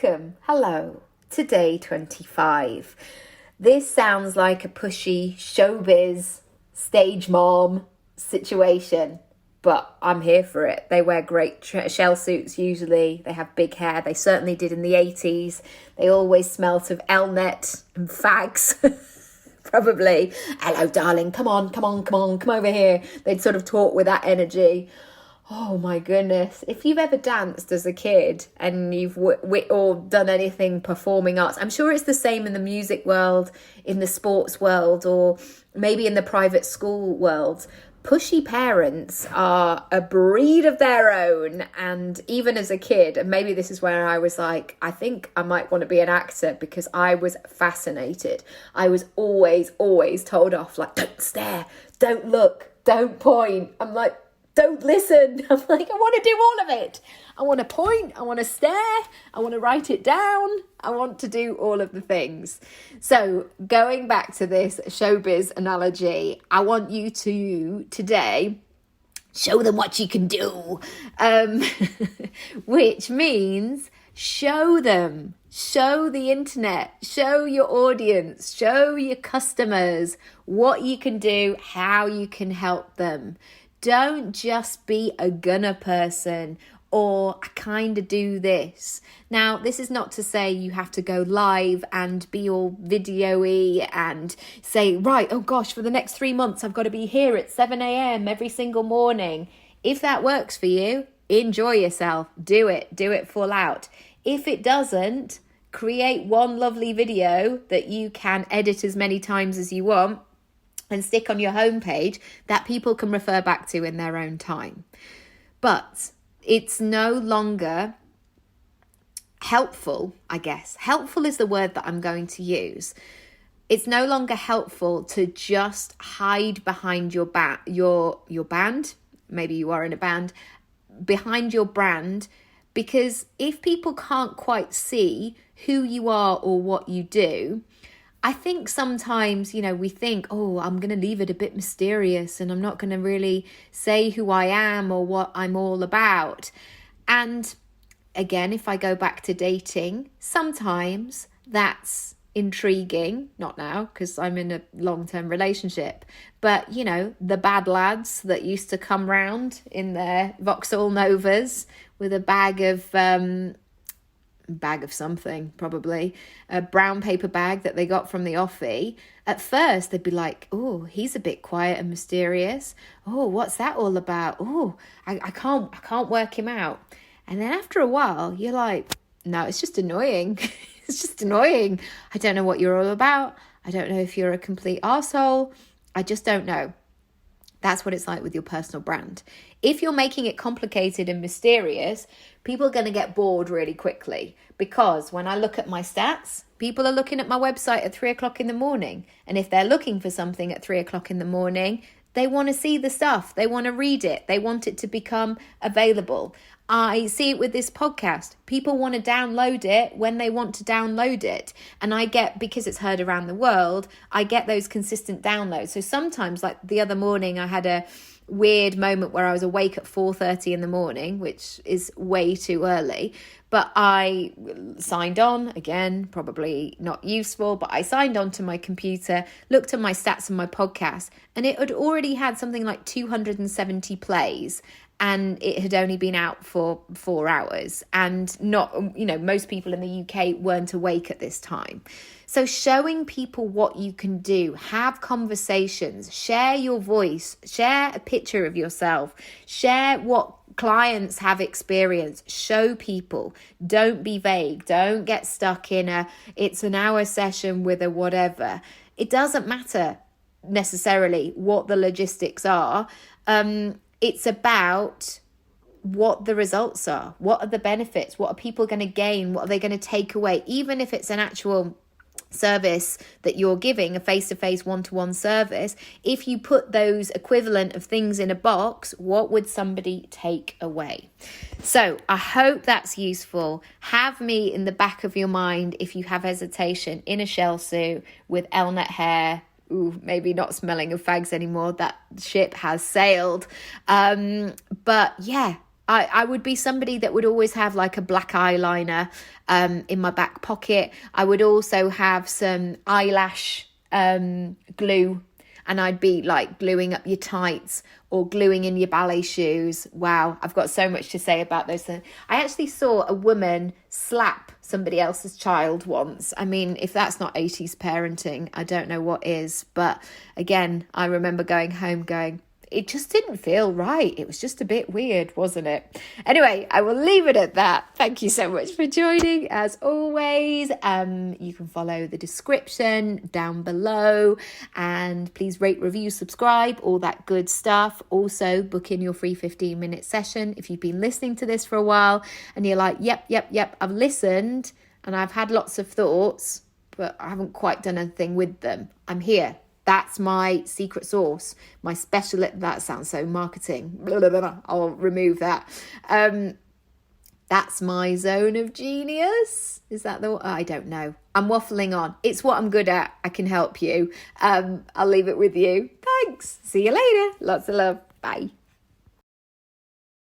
welcome, hello, to day 25. This sounds like a pushy showbiz stage mom situation, but I'm here for it. They wear great shell suits usually. They have big hair. They certainly did in the 80s. They always smelt of Elnet and fags. Probably, hello darling, come come over here. They'd sort of talk with that energy. Oh my goodness. If you've ever danced as a kid and you've or done anything performing arts, I'm sure it's the same in the music world, in the sports world, or maybe in the private school world. Pushy parents are a breed of their own. And even as a kid, and maybe this is where I was like, I think I might want to be an actor, because I was fascinated. I was always told off, like, don't stare, don't look, don't point. I'm like, don't listen. I'm like, I want to do all of it. I want to point, I want to stare, I want to write it down, I want to do all of the things. So going back to this showbiz analogy, I want you to today show them what you can do, which means show them, show the internet, show your audience, show your customers what you can do, how you can help them. Don't just be a gunner person or I kind of do this. Now, this is not to say you have to go live and be all video-y and say, right, oh gosh, for the next 3 months, I've got to be here at 7 a.m. every single morning. If that works for you, enjoy yourself. Do it full out. If it doesn't, create one lovely video that you can edit as many times as you want and stick on your homepage that people can refer back to in their own time. But it's no longer helpful, I guess. Helpful is the word that I'm going to use. It's no longer helpful to just hide behind your band. Maybe you are in a band, behind your brand, because if people can't quite see who you are or what you do, I think sometimes, we think, oh, I'm going to leave it a bit mysterious and I'm not going to really say who I am or what I'm all about. And again, if I go back to dating, sometimes that's intriguing. Not now, because I'm in a long-term relationship. But, the bad lads that used to come round in their Vauxhall Novas with a bag of something, probably a brown paper bag that they got from the offie. At first they'd be like, oh, he's a bit quiet and mysterious. Oh, what's that all about? Oh, I can't work him out. And then after a while you're like, no, it's just annoying. It's just annoying. I don't know what you're all about. I don't know if you're a complete arsehole. I just don't know. That's what it's like with your personal brand. If you're making it complicated and mysterious, people are going to get bored really quickly, because when I look at my stats, people are looking at my website at 3:00 in the morning. And if they're looking for something at 3:00 in the morning, they want to see the stuff. They want to read it. They want it to become available. I see it with this podcast. People want to download it when they want to download it. And I get, because it's heard around the world, I get those consistent downloads. So sometimes, like the other morning, I had a weird moment where I was awake at 4:30 in the morning, which is way too early. But I signed on, again, probably not useful, but I signed on to my computer, looked at my stats on my podcast, and it had already had something like 270 plays. And it had only been out for 4 hours, and not, most people in the UK weren't awake at this time. So showing people what you can do, have conversations, share your voice, share a picture of yourself, share what clients have experienced, show people. Don't be vague. Don't get stuck in it's an hour session with a whatever. It doesn't matter necessarily what the logistics are. It's about what the results are. What are the benefits? What are people going to gain? What are they going to take away? Even if it's an actual service that you're giving, a face-to-face, one-to-one service, if you put those equivalent of things in a box, what would somebody take away? So I hope that's useful. Have me in the back of your mind if you have hesitation, in a shell suit with Elnet hair. Ooh, maybe not smelling of fags anymore. That ship has sailed. But yeah, I would be somebody that would always have like a black eyeliner in my back pocket. I would also have some eyelash glue, and I'd be like gluing up your tights or gluing in your ballet shoes. Wow, I've got so much to say about those things. I actually saw a woman slap somebody else's child once. I mean, if that's not 80s parenting, I don't know what is. But again, I remember going home going, it just didn't feel right. It was just a bit weird, wasn't it? Anyway, I will leave it at that. Thank you so much for joining. As always, you can follow the description down below, and please rate, review, subscribe, all that good stuff. Also, book in your free 15-minute session if you've been listening to this for a while and you're like, yep, I've listened and I've had lots of thoughts, but I haven't quite done anything with them. I'm here. That's my secret sauce, my special. That sounds so marketing. Blah, blah, blah. I'll remove that. That's my zone of genius. Is that the? I don't know. I'm waffling on. It's what I'm good at. I can help you. I'll leave it with you. Thanks. See you later. Lots of love. Bye.